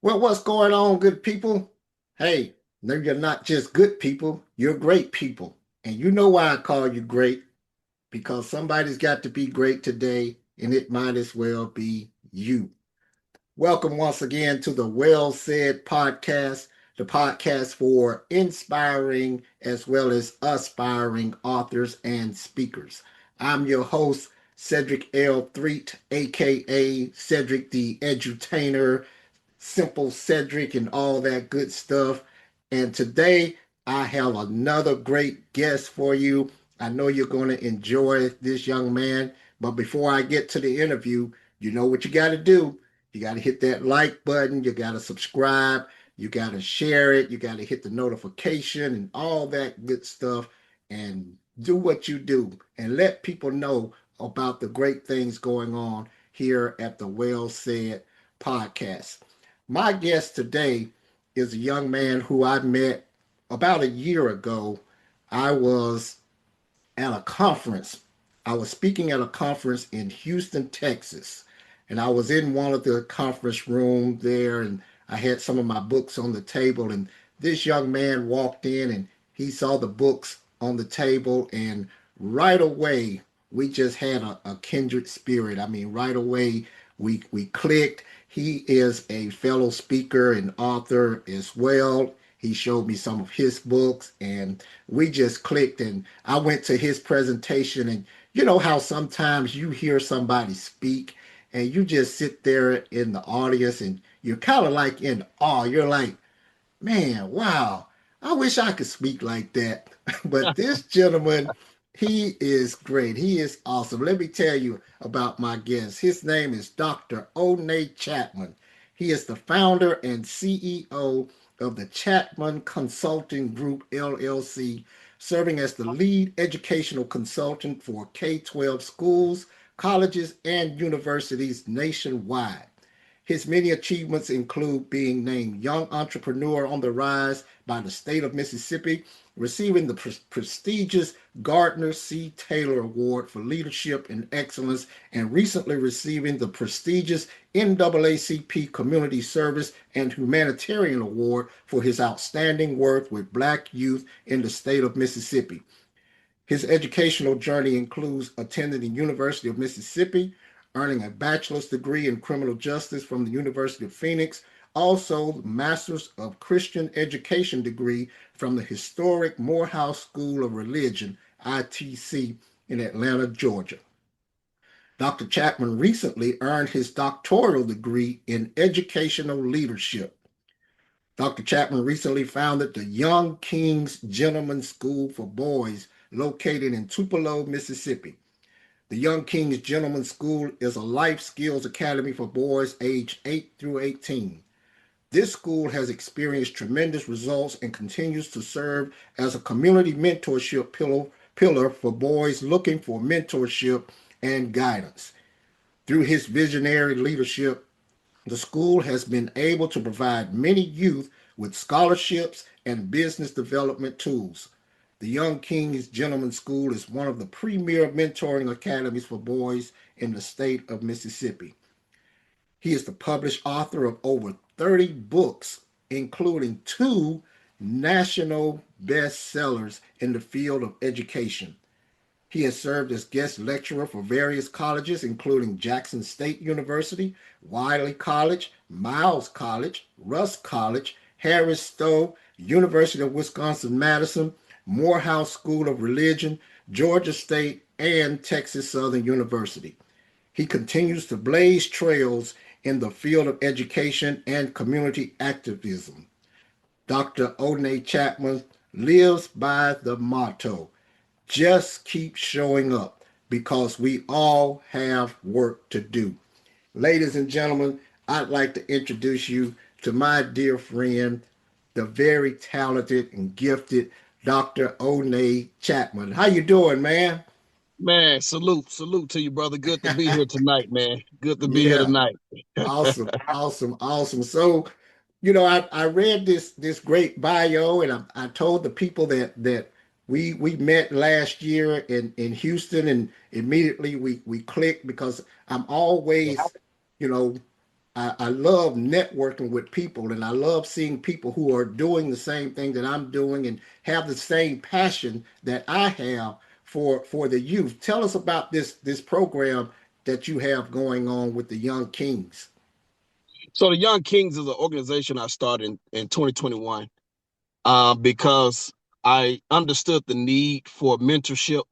Well, what's going on, good people? Hey, no, you're not just good people, you're great people. And you know why I call you great? Because somebody's got to be great today, and it might as well be you. Welcome once again to the Well Said podcast, the podcast for inspiring as well as aspiring authors and speakers. I'm your host, Cedric L. Threet, aka Cedric the Edutainer, Simple Cedric, and all that good stuff. And today I have another great guest for you. I know you're going to enjoy this young man. But before I get to the interview, you know what you got to do. You got to hit that like button. You got to subscribe. You got to share it. You got to hit the notification and all that good stuff. And do what you do and let people know about the great things going on here at the Well Said podcast. My guest today is a young man who I met about a year ago. I was at a conference. I was speaking at a conference in Houston, Texas. And I was in one of the conference rooms there, and I had some of my books on the table. And this young man walked in and he saw the books on the table. And right away, we just had a kindred spirit. I mean, right away, we clicked. He is a fellow speaker and author as well. He showed me some of his books and we just clicked. And I went to his presentation. And you know how sometimes you hear somebody speak and you just sit there in the audience and you're kind of like in awe. You're like, man, wow, I wish I could speak like that. But this gentleman, he is great. He is awesome. Let me tell you about my guest. His name is Dr. Onay Chatman. He is the founder and CEO of the Chatman Consulting Group, LLC, serving as the lead educational consultant for K 12 schools, colleges, and universities nationwide. His many achievements include being named Young Entrepreneur on the Rise by the state of Mississippi, receiving the prestigious Gardner C. Taylor Award for Leadership and Excellence, and recently receiving the prestigious NAACP Community Service and Humanitarian Award for his outstanding work with Black youth in the state of Mississippi. His educational journey includes attending the University of Mississippi, earning a bachelor's degree in criminal justice from the University of Phoenix, also the Master's of Christian Education degree from the historic Morehouse School of Religion, ITC, in Atlanta, Georgia. Dr. Chapman recently earned his doctoral degree in educational leadership. Dr. Chapman recently founded the Young Kings Gentlemen's School for Boys located in Tupelo, Mississippi. The Young Kings Gentlemen's School is a life skills academy for boys aged 8 through 18. This school has experienced tremendous results and continues to serve as a community mentorship pillar for boys looking for mentorship and guidance. Through his visionary leadership, the school has been able to provide many youth with scholarships and business development tools. The Young Kings Gentlemen's School is one of the premier mentoring academies for boys in the state of Mississippi. He is the published author of over 30 books, including two national bestsellers in the field of education. He has served as guest lecturer for various colleges, including Jackson State University, Wiley College, Miles College, Rusk College, Harris Stowe, University of Wisconsin-Madison, Morehouse School of Religion, Georgia State, and Texas Southern University. He continues to blaze trails in the field of education and community activism. Dr. Onay Chapman lives by the motto, just keep showing up because we all have work to do. Ladies and gentlemen, I'd like to introduce you to my dear friend, the very talented and gifted Dr. Onay Chapman. How you doing, man? Man, salute to you, brother. Good to be here tonight, man. Good to be here Yeah, tonight. awesome. So, I read this great bio, and I told the people that we met last year in Houston, and immediately we clicked because I'm always, you know, I love networking with people, and I love seeing people who are doing the same thing that I'm doing and have the same passion that I have for the youth. Tell us about this program that you have going on with the Young Kings. So the Young Kings is an organization I started in 2021 because I understood the need for mentorship.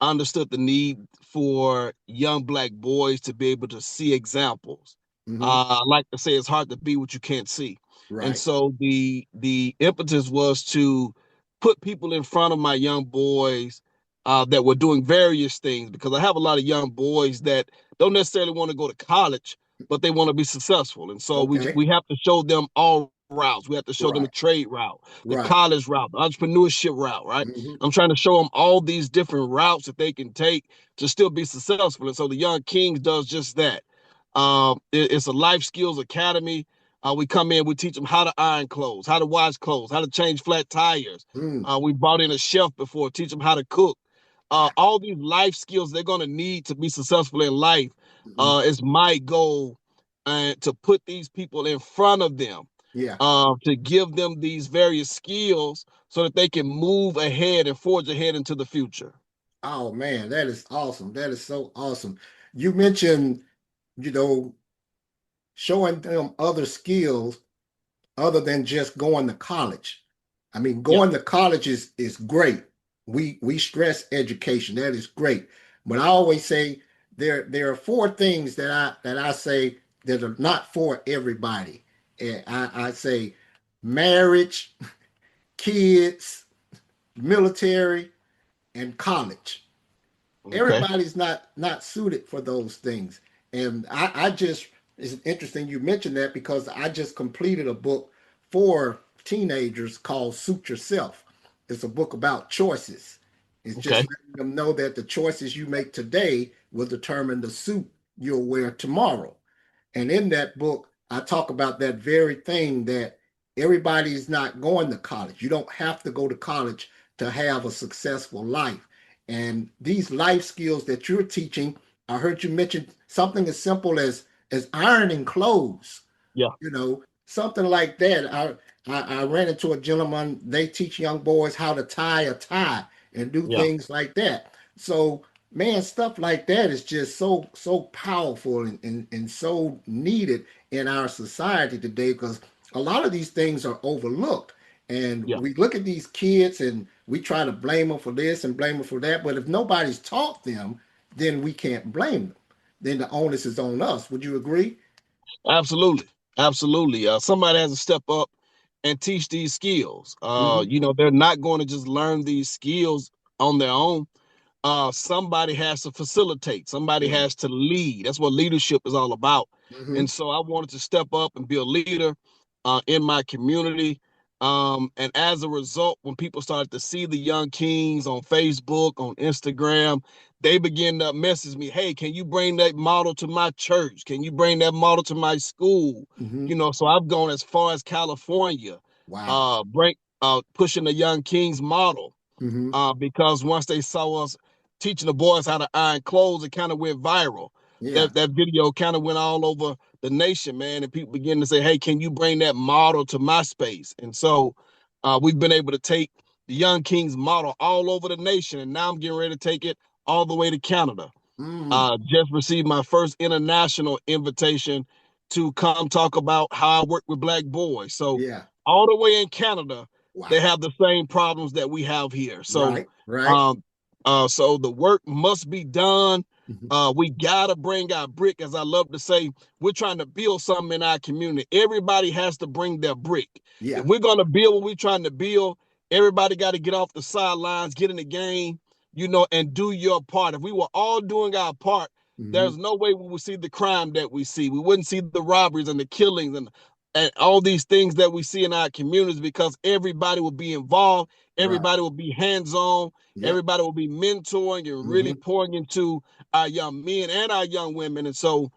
I understood the need for young black boys to be able to see examples. Hmm. I like to say it's hard to be what you can't see. And Right. so the impetus was to put people in front of my young boys that were doing various things, because I have a lot of young boys that don't necessarily want to go to college, but they want to be successful. And so we Okay. we have to show them all routes. We have to show them the Right. trade route, the Right. college route, the entrepreneurship route, right? Hmm. I'm trying to show them all these different routes that they can take to still be successful. And so the Young Kings does just that. It's a life skills academy. We come in, we teach them how to iron clothes, how to wash clothes, how to change flat tires. Mm. We brought in a chef before, teach them how to cook. All these life skills they're going to need to be successful in life Hmm. is my goal, to put these people in front of them, Yeah. to give them these various skills so that they can move ahead and forge ahead into the future. Oh man, that is awesome. That is so awesome. You mentioned, you know, showing them other skills other than just going to college. I mean, Yeah. going to college is great. We stress education. That is great. But I always say there are four things that I say that are not for everybody. And I say marriage, kids, military, and college. Okay. Everybody's not suited for those things. And I just, it's interesting you mentioned that because I just completed a book for teenagers called Suit Yourself. It's a book about choices. It's just Okay. letting them know that the choices you make today will determine the suit you'll wear tomorrow. And in that book, I talk about that very thing, that everybody's not going to college. You don't have to go to college to have a successful life. And these life skills that you're teaching, I heard you mention something as simple as ironing clothes, Yeah. something like that. I ran into a gentleman, they teach young boys how to tie a tie and do Yeah. things like that. So man, stuff like that is just so powerful and so needed in our society today, because a lot of these things are overlooked. And Yeah. we look at these kids and we try to blame them for this and blame them for that. But if nobody's taught them, then we can't blame them. Then the onus is on us. Would you agree? Absolutely. Absolutely. Somebody has to step up and teach these skills. Hmm. They're not going to just learn these skills on their own. Somebody has to facilitate, somebody Right. has to lead. That's what leadership is all about. Hmm. And so I wanted to step up and be a leader in my community. And as a result, when people started to see the Young Kings on Facebook, on Instagram, they begin to message me, hey, can you bring that model to my church? Can you bring that model to my school? Hmm. So I've gone as far as California, Wow. bring pushing the Young Kings model, Hmm. because once they saw us teaching the boys how to iron clothes, it kind of went viral. Yeah. That video kind of went all over the nation, man, and people begin to say, "Hey, can you bring that model to my space?" And so we've been able to take the Young Kings model all over the nation, and now I'm getting ready to take it all the way to Canada. Mm. Just received my first international invitation to come talk about how I work with black boys. So Yeah. all the way in Canada, they Wow. have the same problems that we have here. So, Right. Right. um, so the work must be done. Hmm. We gotta bring our brick, as I love to say. We're trying to build something in our community. Everybody has to bring their brick. Yeah. If we're gonna build what we're trying to build, everybody got to get off the sidelines, get in the game, and do your part. If we were all doing our part, Hmm. there's no way we would see the crime that we see. We wouldn't see the robberies and the killings and all these things that we see in our communities, because everybody will be involved, Right. everybody will be hands-on, Yep. everybody will be mentoring and really Hmm. pouring into our young men and our young women. And so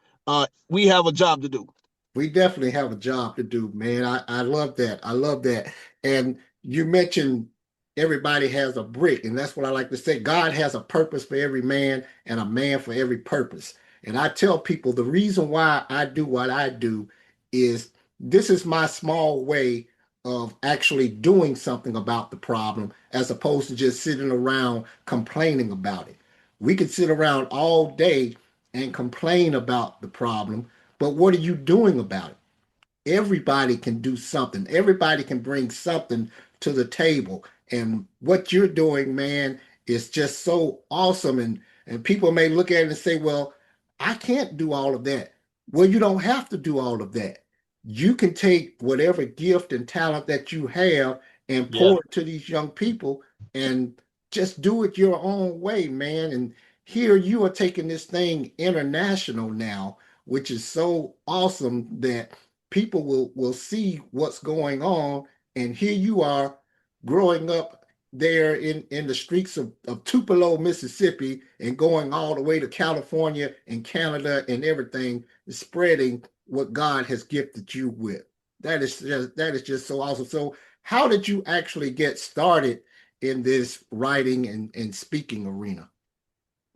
we have a job to do. We definitely have a job to do, man. I love that. I love that. And you mentioned everybody has a brick, and that's what I like to say. God has a purpose for every man and a man for every purpose. And I tell people the reason why I do what I do is this is my small way of actually doing something about the problem as opposed to just sitting around complaining about it. We could sit around all day and complain about the problem, but what are you doing about it? Everybody can do something. Everybody can bring something to the table. And what you're doing, man, is just so awesome. And people may look at it and say, well, I can't do all of that. Well, you don't have to do all of that. You can take whatever gift and talent that you have and Yeah. pour it to these young people and just do it your own way, man. And here you are taking this thing international now, which is so awesome that people will see what's going on, and here you are growing up there in the streets of Tupelo, Mississippi, and going all the way to California and Canada and everything, spreading what God has gifted you with. That is just so awesome. So how did you actually get started in this writing and speaking arena?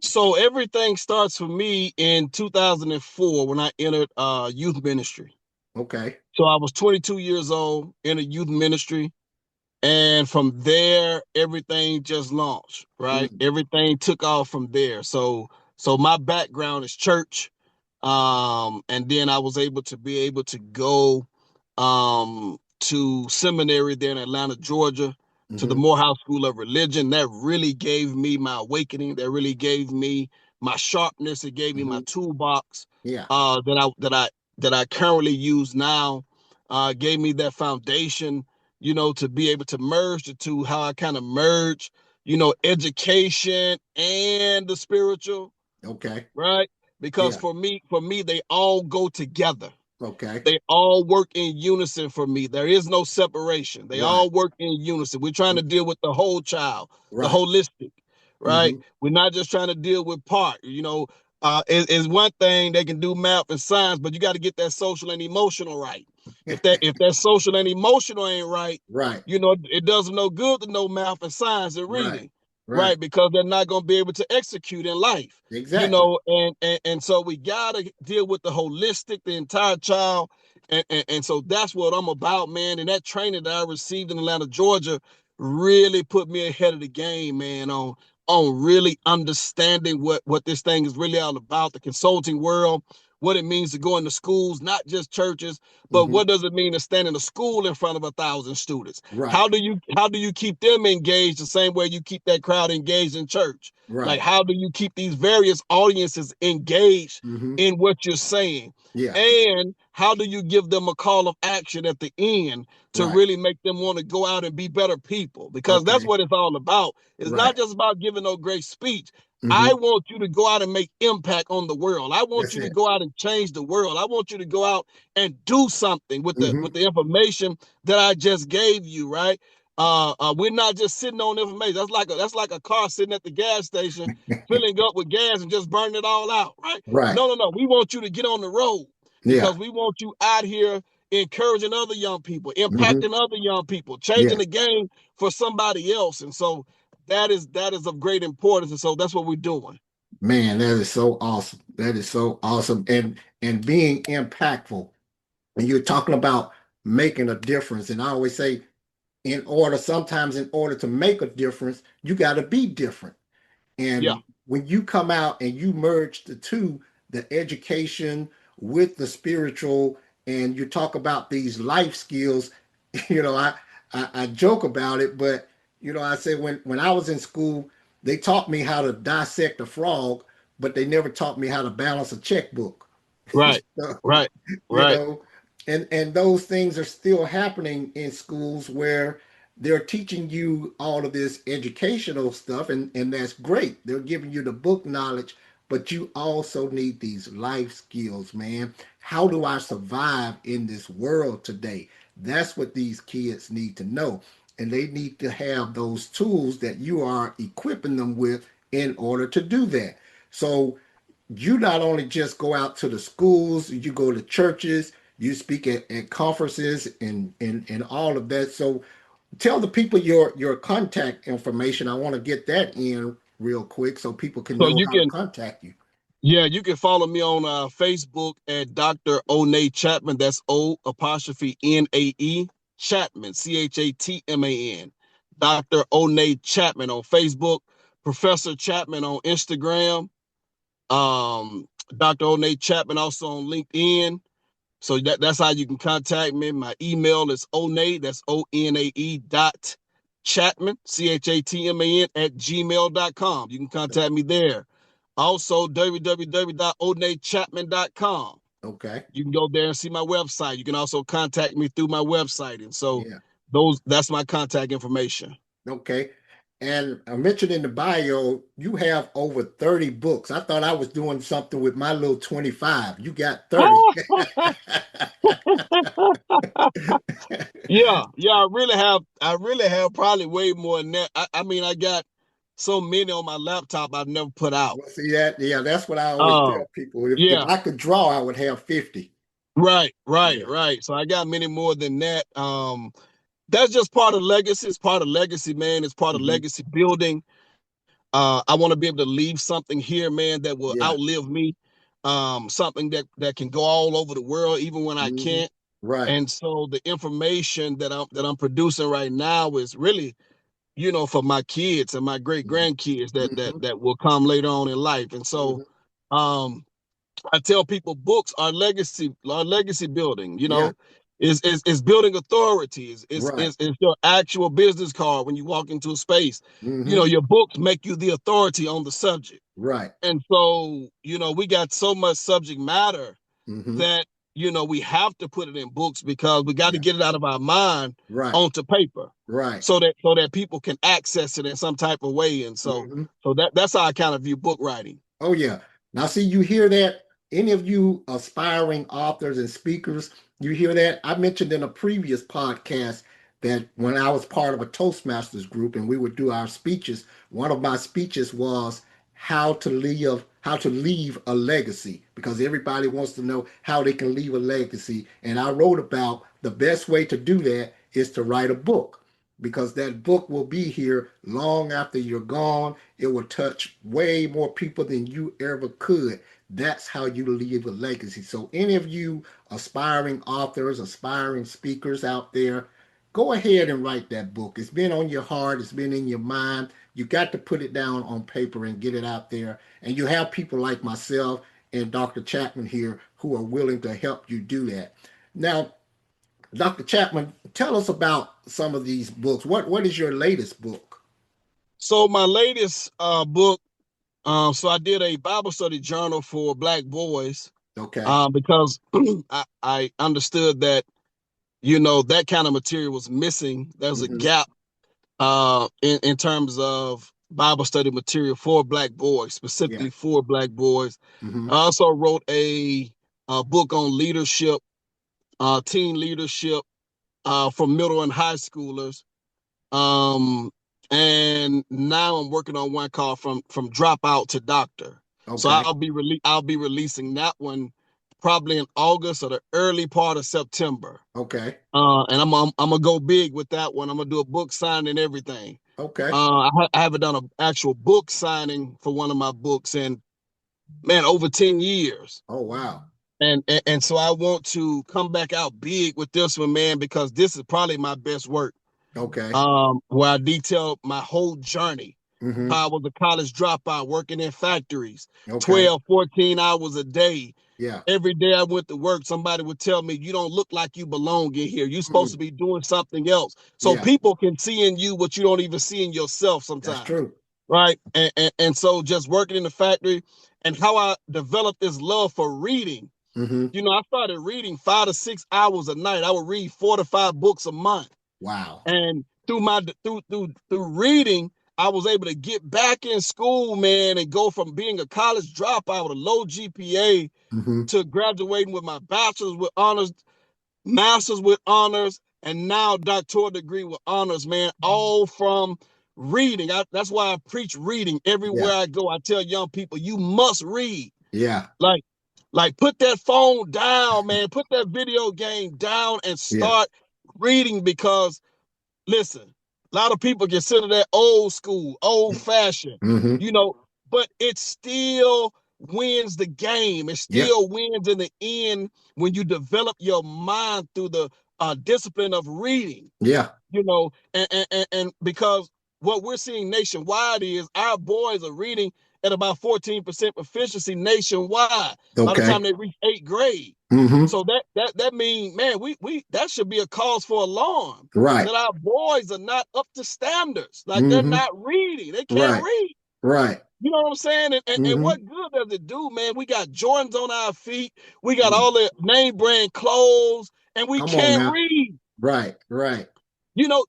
So everything starts for me in 2004 when I entered youth ministry. Okay. So I was 22 years old in a youth ministry. And from there, everything just launched, right? Mm, Everything took off from there. So my background is church. And then I was able to go to seminary there in Atlanta, Georgia, to the mm-hmm, Morehouse School of Religion. That really gave me my awakening. That really gave me my sharpness. It gave me mm-hmm. my toolbox Yeah. that I currently use now. Gave me that foundation, to be able to merge the two, how I kind of merge, education and the spiritual, Okay. right? Because Yeah. for me, they all go together. Okay. They all work in unison for me. There is no separation. They Right. all work in unison. We're trying to deal with the whole child, the Right. holistic, right? Mm-hmm. We're not just trying to deal with part. Is one thing they can do math and science, but you got to get that social and emotional right. If that social and emotional ain't right, Right. it does them no good to know math and science and Right. reading, Right. right? Because they're not going to be able to execute in life, Exactly. and so we got to deal with the holistic, the entire child, and so that's what I'm about, man. And that training that I received in Atlanta, Georgia, really put me ahead of the game, man, on really understanding what this thing is really all about, the consulting world, what it means to go into schools, not just churches, but Mm-hmm. what does it mean to stand in a school in front of 1,000 students? Right. How do you keep them engaged the same way you keep that crowd engaged in church? Like, Right. how do you keep these various audiences engaged Mm-hmm. in what you're saying? Yeah. And how do you give them a call of action at the end to Right. really make them want to go out and be better people? Because that's Okay. what it's all about. It's not Right. just about giving no great speech. I Mm-hmm. want you to go out and make impact on the world. I want That's you to it. go out and change the world. I want you to go out and do something with the Mm-hmm. with the information that I just gave you, right? We're not just sitting on information. That's like a car sitting at the gas station, filling up with gas and just burning it all out, right? Right. No, no, no. We want you to get on the road Yeah. because we want you out here encouraging other young people, Mm-hmm. impacting other young people, changing Yeah. the game for somebody else. And so that is of great importance. And so that's what we're doing. Man, that is so awesome. That is so awesome. And being impactful. And you're talking about making a difference. And I always say, sometimes in order to make a difference, you got to be different. Yeah, And when you come out and you merge the two, the education with the spiritual, and you talk about these life skills, you know, I joke about it, but I say when I was in school, they taught me how to dissect a frog, but they never taught me how to balance a checkbook. right, So, right, you right. know, and those things are still happening in schools where they're teaching you all of this educational stuff, and that's great. They're giving you the book knowledge, but you also need these life skills, man. How do I survive in this world today? That's what these kids need to know. And they need to have those tools that you are equipping them with in order to do that. So you not only just go out to the schools, you go to churches, you speak at conferences and all of that. So tell the people your contact information. I want to get that in real quick so people can So know you how to can contact you. Yeah, you can follow me on Facebook at Dr. O'Nay Chatman. That's O''Nae Chatman, Chatman. Dr. O'Nay Chatman on Facebook, Professor Chatman on Instagram, um, Dr. O'Nay Chatman also on LinkedIn. So that's how you can contact me. My email is O'Nay, that's ONAE dot Chatman, Chatman at gmail.com. You can contact me there. Also, www.onaychatman.com. Okay. You can go there and see my website. You can also contact me through my website. And so Yeah. that's my contact information. Okay. And I mentioned in the bio, you have over 30 books. I thought I was doing something with my little 25. You got 30. Yeah, I really have probably way more than that. I mean, I got so many on my laptop I've never put out. Well, see that? Yeah, that's what I always Uh tell people. If yeah, I could draw, I would have 50. right, right, Yeah. right. So I got many more than that. That's just part of legacy. It's part of legacy, man. It's part of Hmm. legacy building. I want to be able to leave something here, man, that will Yeah. outlive me. Something that can go all over the world, even when I Hmm. can't. Right. And so the information that I'm producing right now is really, for my kids and my great Hmm. grandkids that that Hmm. that will come later on in life. And so, Hmm. um, I tell people books are legacy building. Yeah. Is building authority. Is Right. is is your actual business card when you walk into a space. Hmm. Your books make you the authority on the subject. Right. And so, we got so much subject matter Hmm. that, we have to put it in books because we got to Yeah. get it out of our mind Right. onto paper Right. so that people can access it in some type of way. And so, Hmm. that's how I kind of view book writing. Oh, yeah. Now, see, you hear that? Any of you aspiring authors and speakers, you hear that? I mentioned in a previous podcast that when I was part of a Toastmasters group and we would do our speeches, one of my speeches was how to leave a legacy, because everybody wants to know how they can leave a legacy. And I wrote about the best way to do that is to write a book, because that book will be here long after you're gone. It will touch way more people than you ever could. That's how you leave a legacy. So, any of you aspiring authors, aspiring speakers out there, go ahead and write that book. It's been on your heart, it's been in your mind. You got to put it down on paper and get it out there. And you have people like myself and Dr. Chapman here who are willing to help you do that. Now, Dr. Chapman, tell us about some of these books. What is your latest book? So my latest book, so I did a Bible study journal for Black boys, Okay. because I understood that, that kind of material was missing. There's a Mm-hmm. gap in terms of Bible study material for Black boys, Yeah. specifically for Black boys. Mm-hmm. I also wrote a book on leadership, teen leadership, for middle and high schoolers. Um, and now I'm working on one called from dropout to doctor. So Okay. I'll be releasing that one probably in August or the early part of September. Okay. And I'm gonna go big with that one. I'm gonna do a book signing and everything. Okay. I haven't done an actual book signing for one of my books in, man, over 10 years. Oh, wow. And so I want to come back out big with this one, man, because this is probably my best work. Okay. Where I detailed my whole journey. Mm-hmm. How I was a college dropout working in factories, Okay. 12, 14 hours a day. Yeah. Every day I went to work, somebody would tell me, you don't look like you belong in here. You're supposed to Mm. be doing something else. So Yeah. people can see in you what you don't even see in yourself That's sometimes. true. Right. And so just working in the factory and how I developed this love for reading. Mm-hmm. I started reading 5 to 6 hours a night. I would read 4 to 5 books a month. Wow. And through reading, I was able to get back in school, man, and go from being a college dropout with a low GPA Mm-hmm. to graduating with my bachelor's with honors, master's with honors, and now doctoral degree with honors, man, all from reading. That's why I preach reading everywhere Yeah. I go. I tell young people, you must read. Yeah. Like, put that phone down, man. Put that video game down and Yeah. start reading because, listen, a lot of people consider that old school, old fashioned, Mm-hmm. you know, but it's still wins the game. It Yeah. still wins in the end when you develop your mind through the discipline of reading. Yeah. And because what we're seeing nationwide is our boys are reading at about 14% proficiency nationwide by the time Okay. they reach 8th grade. Mm-hmm. So that means, man, we that should be a cause for alarm Right. that our boys are not up to standards. Like they're Mm-hmm. not reading. They can't Right. read. Right. You know what I'm saying? And Mm-hmm. what good does it do, man? We got Jordans on our feet. We got Mm. all the name brand clothes, and we Come on can't now. read. Right. Right.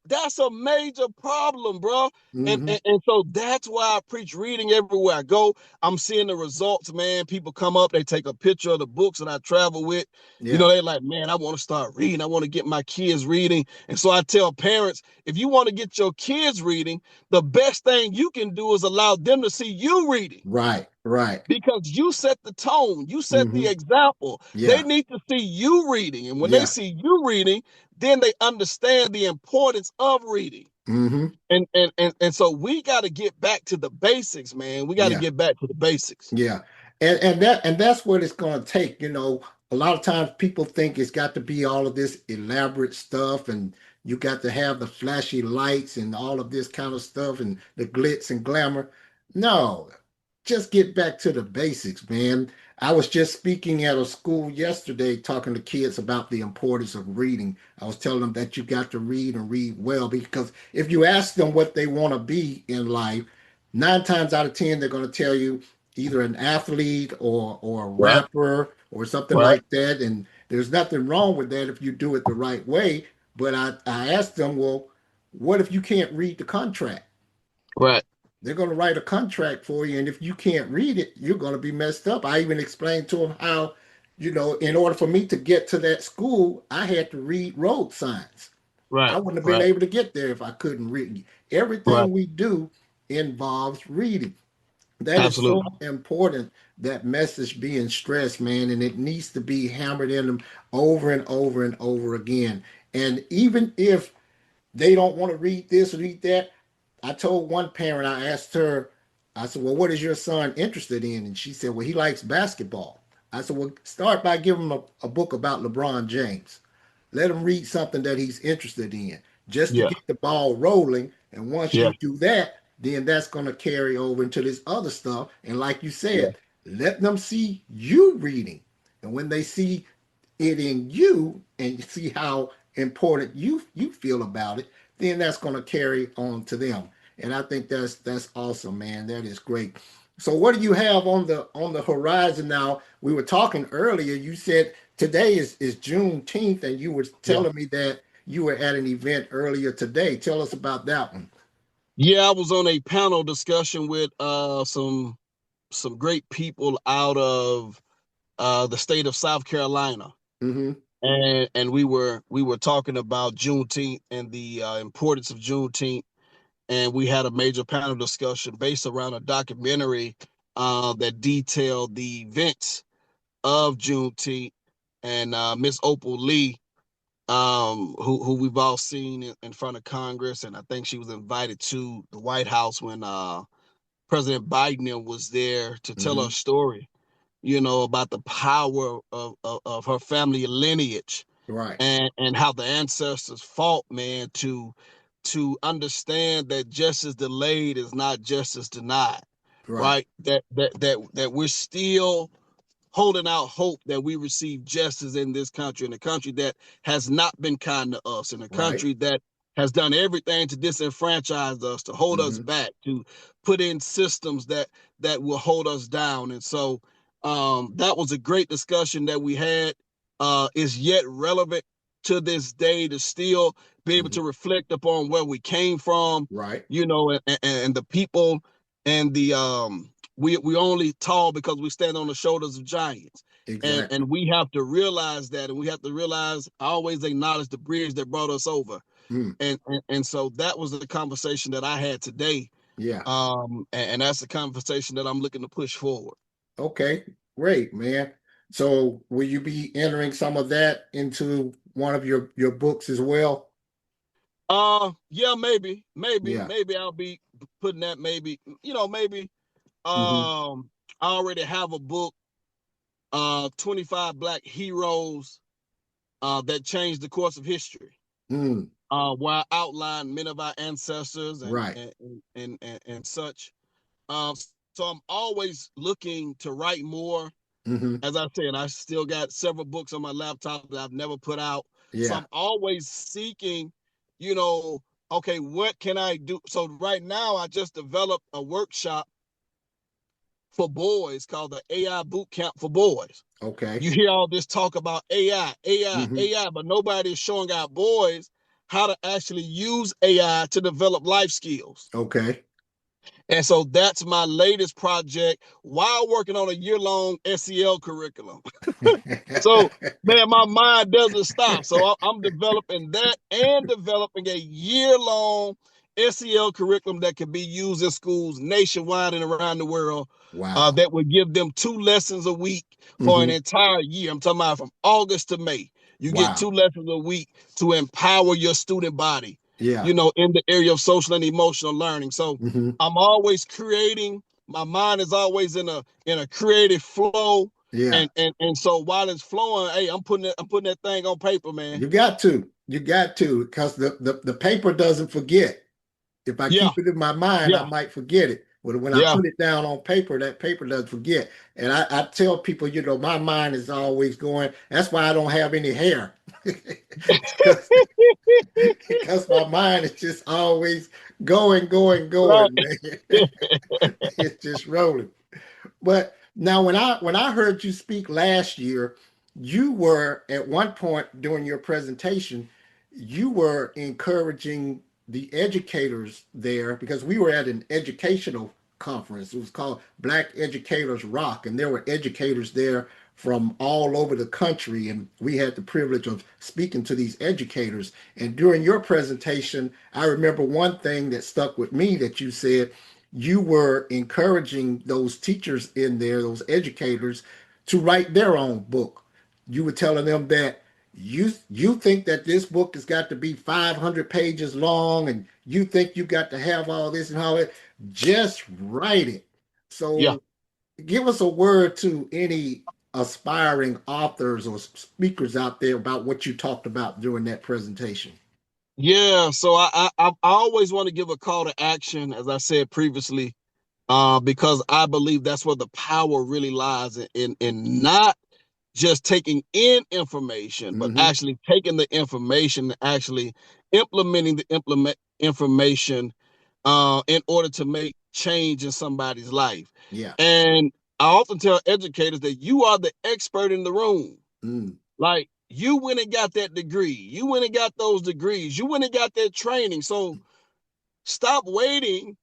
That's a major problem, bro. And, Mm-hmm. and and so that's why I preach reading everywhere I go. I'm seeing the results, man. People come up, they take a picture of the books that I travel with. Yeah. They're like, man, I want to start reading. I want to get my kids reading. And so I tell parents, if you want to get your kids reading, the best thing you can do is allow them to see you reading Right. Right. because you set the tone, you set the Mm-hmm. example. They Yeah. need to see you reading. And when they Yeah. see you reading, then they understand the importance of reading. Mm-hmm. And so we got to get back to the basics, man. We got to Yeah. get back to the basics. Yeah. And that's what it's going to take. A lot of times people think it's got to be all of this elaborate stuff, and you got to have the flashy lights and all of this kind of stuff and the glitz and glamour. No, just get back to the basics, man. I was just speaking at a school yesterday talking to kids about the importance of reading. I was telling them that you got to read and read well, because if you ask them what they want to be in life, 9 times out of 10 they're going to tell you either an athlete or a Right, rapper or something right, like that. And there's nothing wrong with that if you do it the right way. But I asked them, well, what if you can't read the contract? right, They're going to write a contract for you, and if you can't read it, you're going to be messed up. I even explained to them how, in order for me to get to that school, I had to read road signs. I right, wouldn't have been right, able to get there if I couldn't read. right. Everything we do involves reading. That is so Absolutely. important, that message being stressed, man, and it needs to be hammered in them over and over and over again. And even if they don't want to read this or read that, I told one parent, I asked her, I said, well, what is your son interested in? And she said, well, he likes basketball. I said, well, start by giving him a book about LeBron James. Let him read something that he's interested in just to Yeah, get the ball rolling. And once yeah, you do that, then that's going to carry over into this other stuff. And like you yeah, said, let them see you reading. And when they see it in you and see how important you feel about it, then that's going to carry on to them. And I think that's awesome, man. That is great. So what do you have on the horizon now? We were talking earlier. You said today is Juneteenth, and you were yeah. telling me that you were at an event earlier today. Tell us about that one. Yeah, I was on a panel discussion with some great people out of the state of South Carolina. Mm-hmm. And we were talking about Juneteenth and the importance of Juneteenth, and we had a major panel discussion based around a documentary that detailed the events of Juneteenth. And Miss Opal Lee, who we've all seen in front of Congress, and I think she was invited to the White House when President Biden was there to tell Mm-hmm. her story. About the power of her family lineage Right. and how the ancestors fought, man, to understand that justice delayed is not justice denied, Right. right? That we're still holding out hope that we receive justice in this country, in a country that has not been kind to us, in a Right. country that has done everything to disenfranchise us, to hold us Mm-hmm. back, to put in systems that will hold us down. And so that was a great discussion that we had. Is yet relevant to this day to still be able Mm-hmm. to reflect upon where we came from, Right. and the people and the we only tall because we stand on the shoulders of giants. And Exactly. we have to realize that, and we have to realize, always acknowledge the bridge that brought us over. Mm. And so that was the conversation that I had today. Yeah. And that's the conversation that I'm looking to push forward. Okay, great, man. So will you be entering some of that into one of your books as well? Yeah, maybe Yeah. I'll be putting that, maybe, maybe Hmm. um I already have a book, 25 Black Heroes that changed the course of history. Mm. Where I outline many of our ancestors and Right. and such. So I'm always looking to write more. Mm-hmm. As I said, I still got several books on my laptop that I've never put out. So Yeah. I'm always seeking, you know, okay, what can I do? So right now, I just developed a workshop for boys called the AI Boot Camp for Boys. Okay. You hear all this talk about AI, AI, Mm-hmm. AI, but nobody is showing our boys how to actually use AI to develop life skills. Okay. And so that's my latest project while working on a year-long SEL curriculum. So, man, my mind doesn't stop. So I'm developing that and developing a year-long SEL curriculum that can be used in schools nationwide and around the world. Wow. That would give them 2 lessons a week for an Mm-hmm. entire year. I'm talking about from August to May. You get Wow. 2 lessons a week to empower your student body, Yeah. in the area of social and emotional learning. So Mm-hmm. I'm always creating. My mind is always in a creative flow, Yeah. and so while it's flowing, hey, I'm putting that thing on paper, man. You got to. You got to, because the paper doesn't forget. If I Yeah, keep it in my mind, I yeah, might forget it. But when I yeah. put it down on paper, that paper doesn't forget. And I tell people, my mind is always going. That's why I don't have any hair. because, because my mind is just always going, going, Right. going, man. It's just rolling. But now when I heard you speak last year, you were at one point during your presentation, you were encouraging the educators there, because we were at an educational conference. It was called Black Educators Rock, and there were educators there from all over the country, and we had the privilege of speaking to these educators. And during your presentation, I remember one thing that stuck with me that you said. You were encouraging those teachers in there, those educators, to write their own book. You were telling them that you think that this book has got to be 500 pages long, and you think you got to have all this and all that. Just write it. Yeah, So give us a word to any aspiring authors or speakers out there about what you talked about during that presentation. yeah. So I always want to give a call to action, as I said previously, because I believe that's where the power really lies in not just taking in information, but Mm-hmm. actually taking the information and actually implementing the implement information in order to make change in somebody's life. Yeah. And I often tell educators that you are the expert in the room. Mm. Like you went and got that degree, you went and got those degrees, you went and got that training. So stop waiting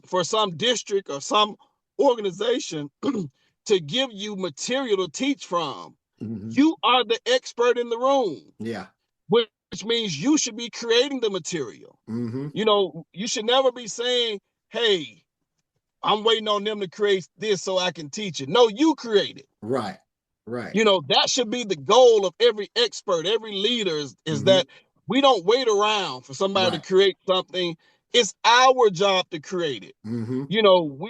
for some district or some organization to give you material to teach from. Mm-hmm. You are the expert in the room, Yeah. which means you should be creating the material. Mm-hmm. You should never be saying, hey, I'm waiting on them to create this so I can teach it. No, you create it. Right. Right. That should be the goal of every expert, every leader is Mm-hmm. that we don't wait around for somebody Right. to create something. It's our job to create it. Mm-hmm.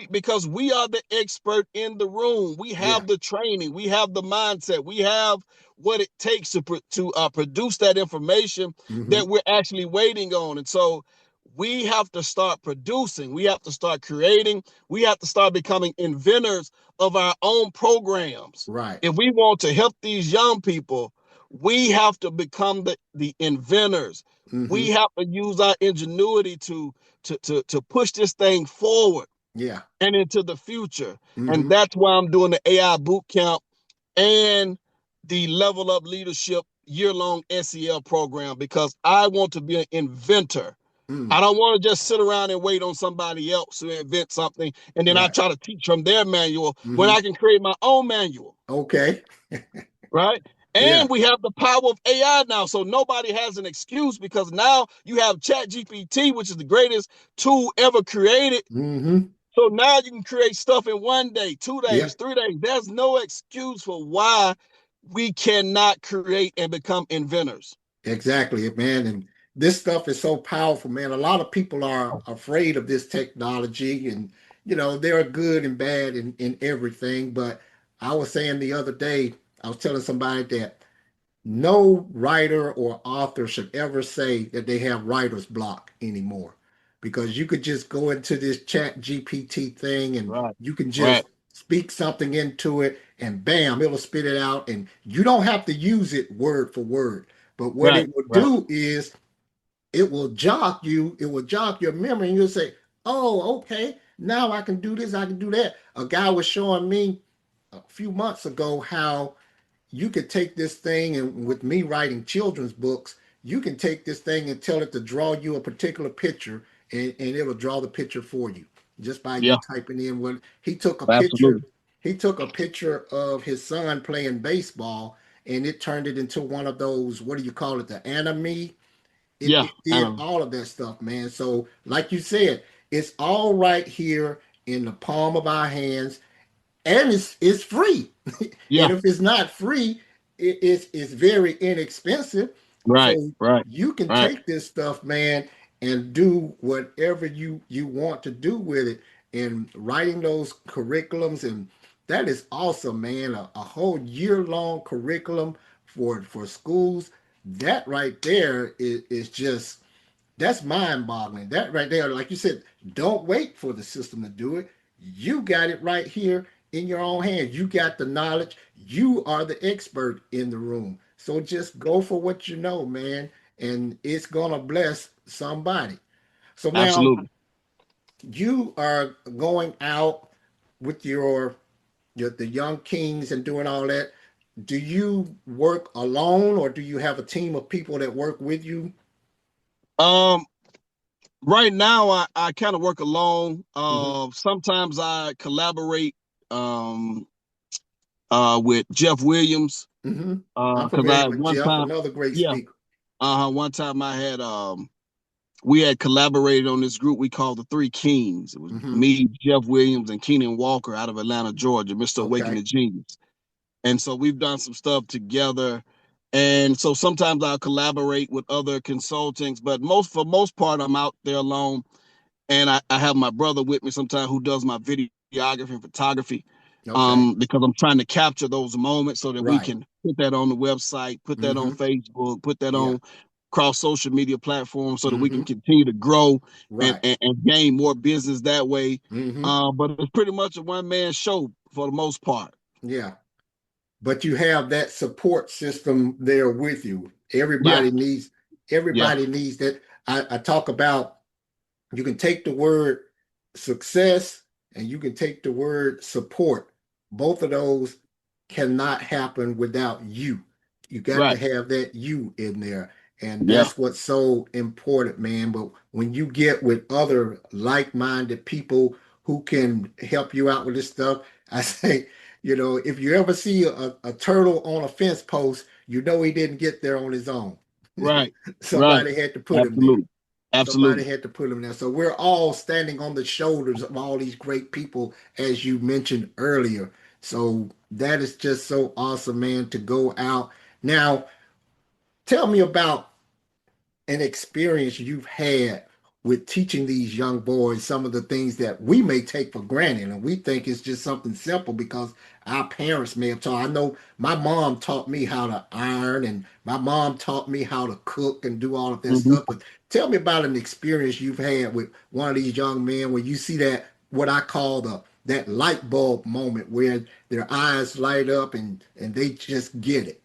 Because we are the expert in the room. We Yeah. have the training, we have the mindset, we have what it takes to produce that information Mm-hmm. that we're actually waiting on. And so we have to start producing, we have to start creating, we have to start becoming inventors of our own programs. Right. If we want to help these young people, we have to become the inventors. Mm-hmm. We have to use our ingenuity to push this thing forward Yeah. and into the future. And Mm-hmm. that's why I'm doing the AI boot camp and the Level Up Leadership year-long SEL program, because I want to be an inventor. Mm. I don't want to just sit around and wait on somebody else to invent something and then I Right. try to teach from their manual when Mm-hmm. I can create my own manual, Okay. right? Yeah. And we have the power of AI now. So nobody has an excuse, because now you have Chat GPT, which is the greatest tool ever created. Mm-hmm. So now you can create stuff in 1 day, 2 days, Yep. 3 days. There's no excuse for why we cannot create and become inventors. Exactly, man. And this stuff is so powerful, man. A lot of people are afraid of this technology, and there are good and bad in everything. But I was saying the other day, I was telling somebody that no writer or author should ever say that they have writer's block anymore, because you could just go into this chat GPT thing and Right. you can Right. just speak something into it and bam, it'll spit it out, and you don't have to use it word for word. But what Right. it will Right. do is it will jog your memory, and you'll say, oh, okay, now I can do this, I can do that. A guy was showing me a few months ago how you could take this thing, and with me writing children's books, you can take this thing and tell it to draw you a particular picture, and it'll draw the picture for you just by you Yeah. typing in what he took a picture. Absolutely. He took a picture of his son playing baseball, and it turned it into one of those, what do you call it, the anime. it, Yeah. it did all of that stuff, man. So like you said, it's all right here in the palm of our hands, and it's free. Yeah. And if it's not free, it's very inexpensive. Right. So Right. you can Right. take this stuff, man, and do whatever you want to do with it. And writing those curriculums, and that is awesome, man. A whole year long curriculum for schools. That right there is just, that's mind boggling. That right there, like you said, don't wait for the system to do it. You got it right here in your own hands. You got the knowledge. You are the expert in the room. So just go for what you know, man, and it's going to bless somebody. So now Absolutely. you are going out with your the young kings and doing all that. Do you work alone, or do you have a team of people that work with you? Um, right now I kind of work alone. Mm-hmm. Sometimes I collaborate um with Jeff Williams. Mm-hmm. I'm Because familiar I with one Jeff, time, another great yeah, speaker. one time I had we had collaborated on this group we called the Three Kings. It was Mm-hmm. me, Jeff Williams, and Keenan Walker out of Atlanta, Georgia, Mr. Okay. Awakening Genius. And so we've done some stuff together. And so sometimes I'll collaborate with other consultants, but for most part, I'm out there alone. And I have my brother with me sometimes who does my videography and photography, Okay. because I'm trying to capture those moments so that we Right. can put that on the website, put that on Mm-hmm. Facebook, put that Yeah. on cross social media platforms so that we can Mm-hmm. continue to grow and, Right. and, and gain more business that way. Mm-hmm. But it's pretty much a one man show for the most part. Yeah. But you have that support system there with you. Yeah, yeah, Everybody needs that. I talk about, you can take the word success and you can take the word support. Both of those cannot happen without you. You got to right. have that you in there. And Yeah, that's what's so important, man. But when you get with other like minded people who can help you out with this stuff, I say, if you ever see a turtle on a fence post, you know he didn't get there on his own. right, right. Somebody had to put him there. Absolutely, Somebody absolutely. had to put him there. So we're all standing on the shoulders of all these great people, as you mentioned earlier. So that is just so awesome, man, to go out. Now, tell me about an experience you've had with teaching these young boys some of the things that we may take for granted, and we think it's just something simple because our parents may have taught. I know my mom taught me how to iron, and my mom taught me how to cook and do all of that Mhm. stuff. But tell me about an experience you've had with one of these young men where you see that, what I call that light bulb moment, where their eyes light up and they just get it.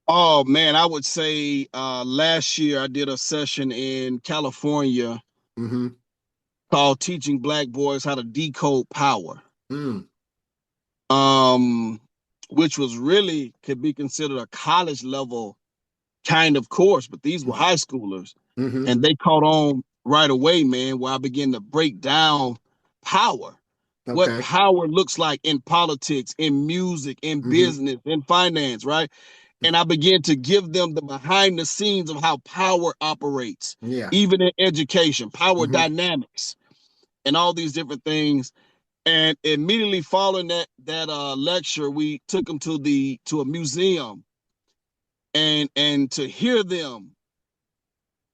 Oh man, I would say last year I did a session in California Mm-hmm. called Teaching Black Boys How to Decode Power. Mm. Um, which was really could be considered a college level kind of course, but these were high schoolers Mm-hmm. and they caught on right away, man, where I began to break down power. What Okay. power looks like in politics, in music, in Mm-hmm. business, in finance, right? And I began to give them the behind the scenes of how power operates, Yeah. even in education, power Mm-hmm. dynamics, and all these different things. And immediately following that lecture, we took them to a museum, and to hear them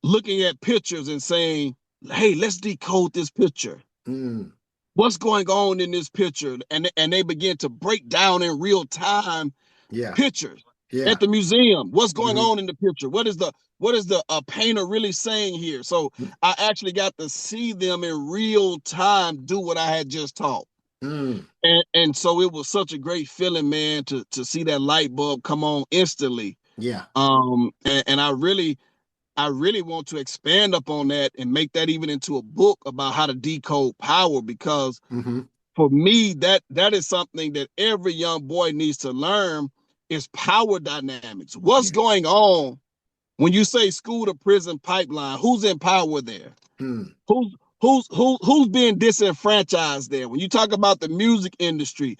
looking at pictures and saying, "Hey, let's decode this picture." Mm. What's going on in this picture? And they begin to break down in real time Yeah. pictures Yeah. at the museum. What's going Hmm. on in the picture? What is the painter really saying here? So I actually got to see them in real time do what I had just taught. Mm. And so it was such a great feeling, man, to see that light bulb come on instantly. Yeah. And I really want to expand upon that and make that even into a book about how to decode power, because Hmm. for me, that is something that every young boy needs to learn, is power dynamics. What's Yeah. going on when you say school to prison pipeline? Who's in power there? Mm. Who's who's being disenfranchised there? When you talk about the music industry,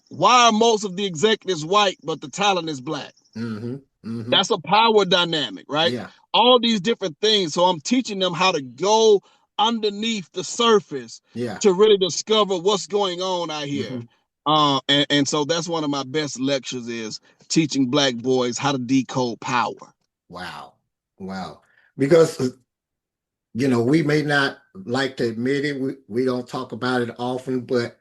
why are most of the executives white but the talent is black? Hmm. Hmm. That's a power dynamic, right? Yeah. All these different things. So I'm teaching them how to go underneath the surface Yeah. to really discover what's going on out here. Hmm. And so that's one of my best lectures, is teaching black boys how to decode power. Wow. Wow. Because we may not like to admit it. We don't talk about it often, but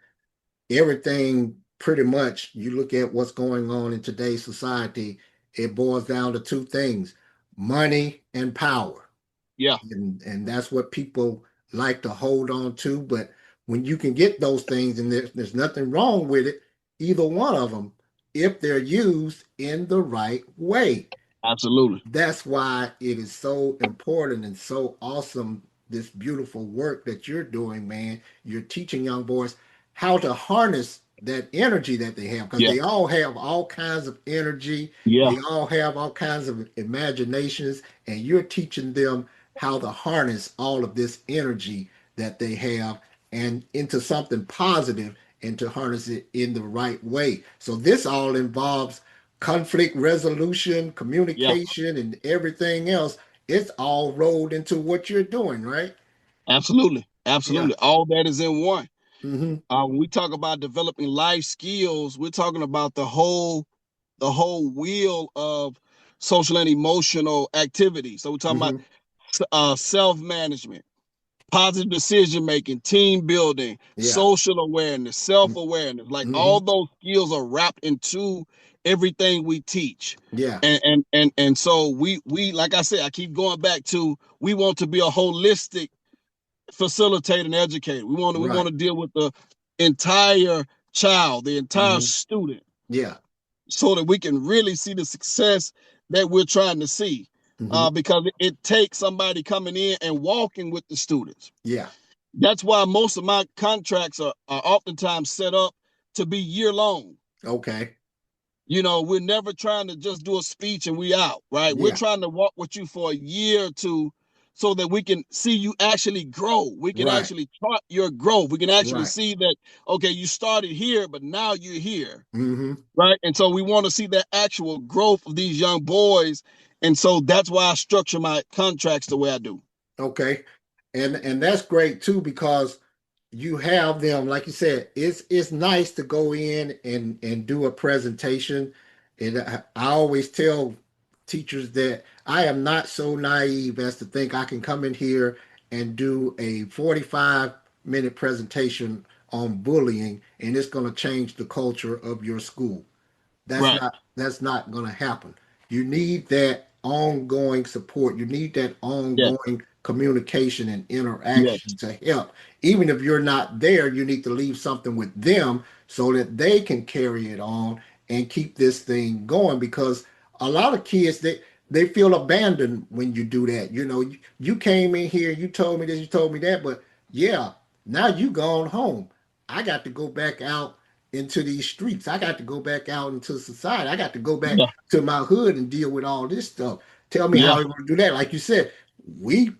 everything pretty much, you look at what's going on in today's society, it boils down to two things: money and power. Yeah, And that's what people like to hold on to. But when you can get those things, and there's nothing wrong with it, either one of them, if they're used in the right way. absolutely. That's why it is so important and so awesome, this beautiful work that you're doing, man. You're teaching young boys how to harness that energy that they have, because Yeah, they all have all kinds of energy. yeah, They all have all kinds of imaginations, and you're teaching them how to harness all of this energy that they have and into something positive, and to harness it in the right way. So this all involves conflict resolution, yeah, communication, and everything else. It's all rolled into what you're doing, right? absolutely. Yeah. Absolutely. All that is in one. Hmm. When we talk about developing life skills, we're talking about the whole wheel of social and emotional activity. So we're talking about Hmm. self management, positive decision making, team building, Yeah. social awareness, self awareness. Like Hmm. all those skills are wrapped into everything we teach. Yeah. And so we like I said, I keep going back to, we want to be a holistic facilitator and educator. We want to Right. deal with the entire child, the entire Hmm. student, Yeah. so that we can really see the success that we're trying to see. Hmm. Because it takes somebody coming in and walking with the students. Yeah. That's why most of my contracts are oftentimes set up to be year long. Okay. We're never trying to just do a speech and we out, right? We're Yeah. trying to walk with you for a year or two, so that we can see you actually grow. We can Right. actually chart your growth. We can actually Right. see that, okay, you started here, but now you're here, Hmm. right? And so we want to see that actual growth of these young boys. And so that's why I structure my contracts the way I do. Okay. And that's great too, because you have them, like you said, it's nice to go in and do a presentation. And I always tell teachers that I am not so naive as to think I can come in here and do a 45-minute presentation on bullying, and it's going to change the culture of your school. Right. That's not going to happen. You need that ongoing support. You need that Yes. ongoing communication and Yes. interaction to help. Even if you're not there, you need to leave something with them so that they can carry it on and keep this thing going, because a lot of kids, they feel abandoned when you do that. You came in here, you told me this, you told me that, but yeah, now you gone home. I got to go back out into these streets. I got to go back out into society. I got to go back Yeah. to my hood and deal with all this stuff. Tell me how Yeah. you're going to do that. Like you said, we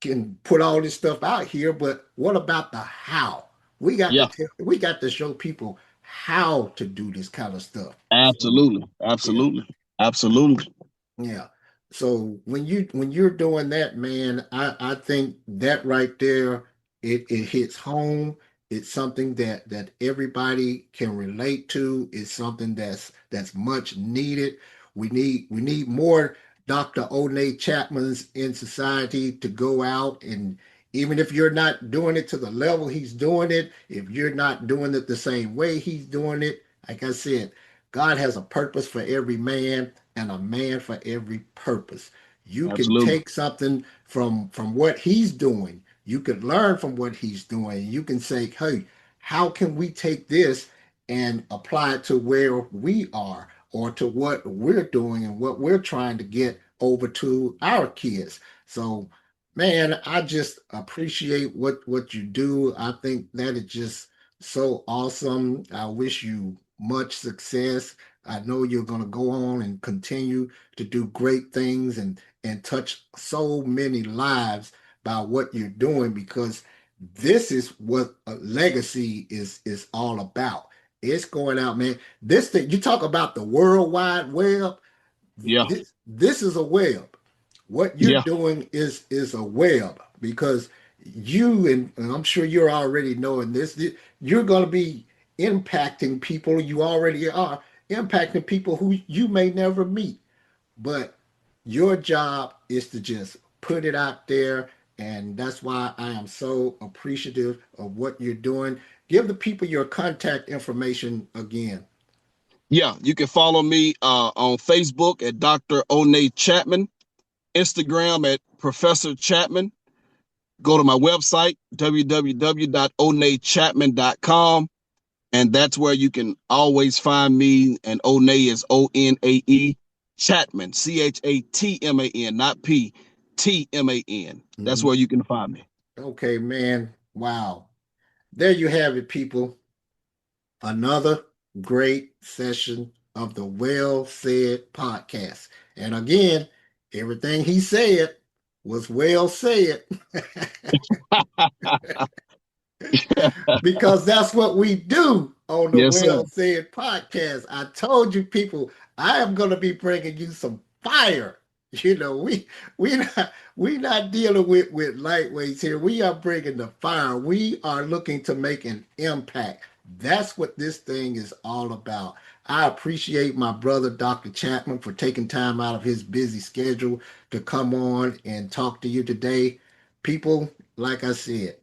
can put all this stuff out here, but what about the how? Yeah. We got to show people how to do this kind of stuff. So, Absolutely. yeah. Absolutely. Absolutely. Yeah. So when you're doing that, man, I think that right there, it hits home. It's something that everybody can relate to. It's something that's much needed. We need more Dr. O'Nay Chapmans in society to go out and Even if you're not doing it to the level he's doing it, if you're not doing it the same way he's doing it, like I said, God has a purpose for every man and a man for every purpose. You can Absolutely. take something from what he's doing. You could learn from what he's doing. You can say, "Hey, how can we take this and apply it to where we are or to what we're doing and what we're trying to get over to our kids?" So man, I just appreciate what you do. I think that is just so awesome. I wish you much success. I know you're going to go on and continue to do great things and touch so many lives by what you're doing because this is what a legacy is all about. It's going out, man. This thing you talk about the World Wide Web. Yeah. This is a web. What you're Yeah. doing is a web because you and I'm sure you're already knowing this. You're going to be impacting people. You already are impacting people who you may never meet. But your job is to just put it out there, and that's why I am so appreciative of what you're doing. Give the people your contact information again. Yeah. You can follow me on Facebook at Dr. Onay Chatman, Instagram at Professor Chatman. Go to my website, www.onaychatman.com. And that's where you can always find me. And Onay is Onae Chatman, Chatman, not Tman. That's Mhm. where you can find me. Okay, man. Wow. There you have it, people. Another great session of the Well Said podcast. And again, everything he said was well said. Because that's what we do on the Yes, sir. Well Said podcast. I told you people, I am going to be bringing you some fire. You know, we not dealing with lightweights here. We are bringing the fire. We are looking to make an impact. That's what this thing is all about. I appreciate my brother Dr. Chapman for taking time out of his busy schedule to come on and talk to you today. People, like I said,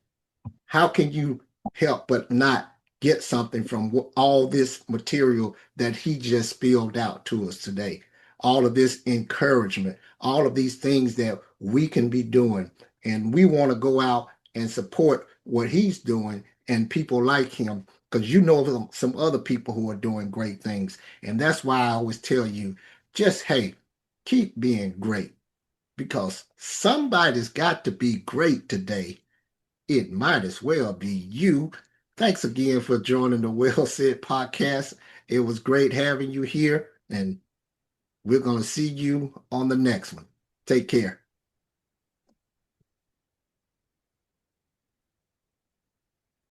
how can you help but not get something from all this material that he just spilled out to us today? All of this encouragement, all of these things that we can be doing. And we want to go out and support what he's doing and people like him because you know some other people who are doing great things. And that's why I always tell you just, hey, keep being great because somebody's got to be great today. It might as well be you. Thanks again for joining the Well Said podcast. It was great having you here, and we're going to see you on the next one. Take care.